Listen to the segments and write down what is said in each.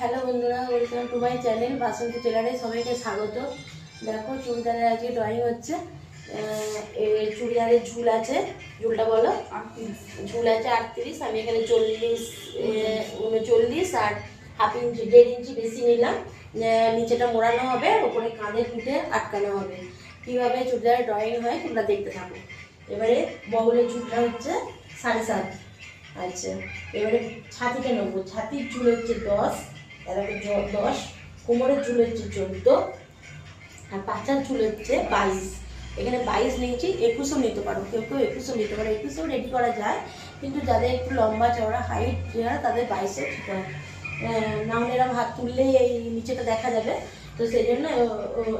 Hello বন্ধুরা, welcome to my channel বাসন্তী টেলারে সবাইকে স্বাগত। দেখো চুড়িদারের আজকে ড্রয়িং হচ্ছে। চুড়িদারের ঝুল আছে, ঝুলটা বলো। ঝুল আছে 38, আমি এখানে 40 39 আর হাফ ইঞ্চি 1.5 ইঞ্চি বেশি নিলাম। নিচেটা মোড়ানো হবে, ওপরে কাঁধের পিঠে আটকানো হবে। কীভাবে চুড়িদারের ড্রয়িং হয় তোমরা দেখতে থাকো। এবারে বগলের ঝুলটা হচ্ছে 7.5। আচ্ছা, এবারে ছাতিটা নেবো। ছাতির ঝুল হচ্ছে 10, 10, কোমরের ঝুল হচ্ছে 14 আর পাঁচার ঝুল হচ্ছে 22। এখানে 22 নিয়েছি, 21ও নিতে পারো, কেউ কেউ 21ও নিতে পারো, 21ও রেডি করা যায়, কিন্তু যাদের একটু লম্বা চওড়া হাইট তাদের 22 ঠিক হয়। না হলে এরকম হাত তুললেই এই নিচেটা দেখা যাবে, তো সেই জন্য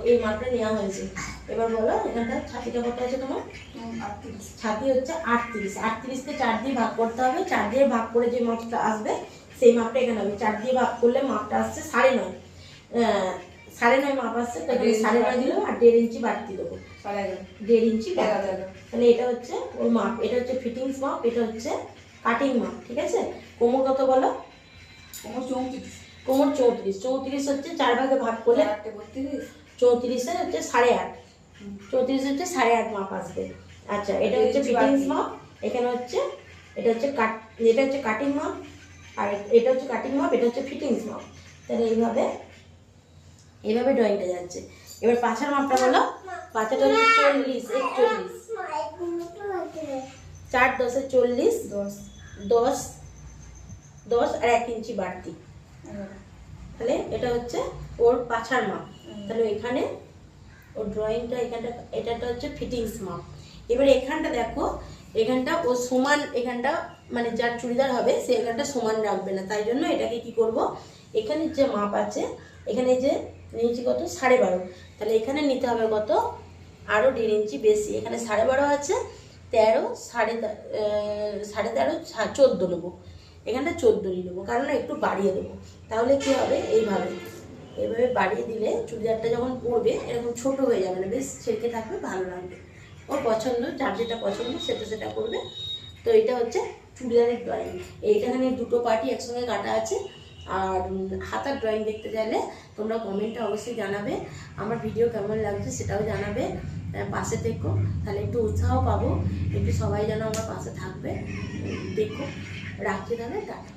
এই মাপটা নেওয়া হয়েছে। এবার বলো এখানটা ছাতিটা কত আছে তোমার? 38। ছাতি হচ্ছে 38, 38কে 4 দিয়ে ভাগ করতে হবে। 4 দিয়ে ভাগ করে যে মাপটা আসবে সেই মাপটা এখানে হবে। 4 দিয়ে ভাগ করলে মাপটা আসছে 9.5, 9.5 মাপ আসছে, তো 9.5 দিলাম আর 1.5 ইঞ্চি বাড়তি দেবো, 1.5 ইঞ্চি। তাহলে এটা হচ্ছে ওর মাপ, এটা হচ্ছে ফিটিংস মাপ, এটা হচ্ছে কাটিং মাপ, ঠিক আছে? কোমর কত বলো? কোমর 34। কোমর 34, 34 হচ্ছে 4 ভাগে ভাগ করলে 34 হচ্ছে 8.5, 34 হচ্ছে 8.5 মাপ আসবে। আচ্ছা, এটা হচ্ছে ফিটিংস মাপ, এখানে হচ্ছে এটা হচ্ছে কাটিং মাপ, আর এটা হচ্ছে কাটিং মাপ, এটা হচ্ছে ফিটিংস মাপ। তাহলে এইভাবে ড্রয়িংটা যাচ্ছে। এবার পাছার মাপটা বলো। পাছাটা হচ্ছে 40, 41, 4 10 40, 10 আর 1 ইঞ্চি বাড়তি। তাহলে এটা হচ্ছে ওর পাছার মাপ। তাহলে এখানে ওর ড্রয়িংটা, এটা হচ্ছে ফিটিংস মাপ। এবার এখানটা দেখো, এখানটা ও সমান, এখানটা মানে যার চুড়িদার হবে সে এখানটা সমান রাখবে না, তাই জন্য এটাকে কি করব, এখানে যে মাপ আছে, এখানে যে নিয়েছি কত 12.5, তাহলে এখানে নিতে হবে কত আরও 1.5 ইঞ্চি বেশি। এখানে 12.5 আছে, 13, 13.5, 14 নেবো, এখানটা 14 নেবো, কারণ একটু বাড়িয়ে দেবো। তাহলে কি হবে, এইভাবে বাড়িয়ে দিলে চুড়িদারটা যখন পরবে এরকম ছোট হয়ে যাবে না, বেশ ছেড়কে থাকবে, ভালো লাগবে। ওর পছন্দ, যার যেটা পছন্দ সেটা করবে। তো এটা হচ্ছে চুড়িদারের ড্রয়িং। এইটাখানে দুটো পার্টি একসঙ্গে কাটা আছে। আর হাতার ড্রয়িং দেখতে চাইলে তোমরা কমেন্টে অবশ্যই জানাবে, আমার ভিডিও কেমন লাগছে সেটাও জানাবে। পাশে থেকো, তাহলে একটু উৎসাহ পাবো, একটু সবাই যেন আমার পাশে থাকবে। দেখো, রাখছি তাহলে, টাটা।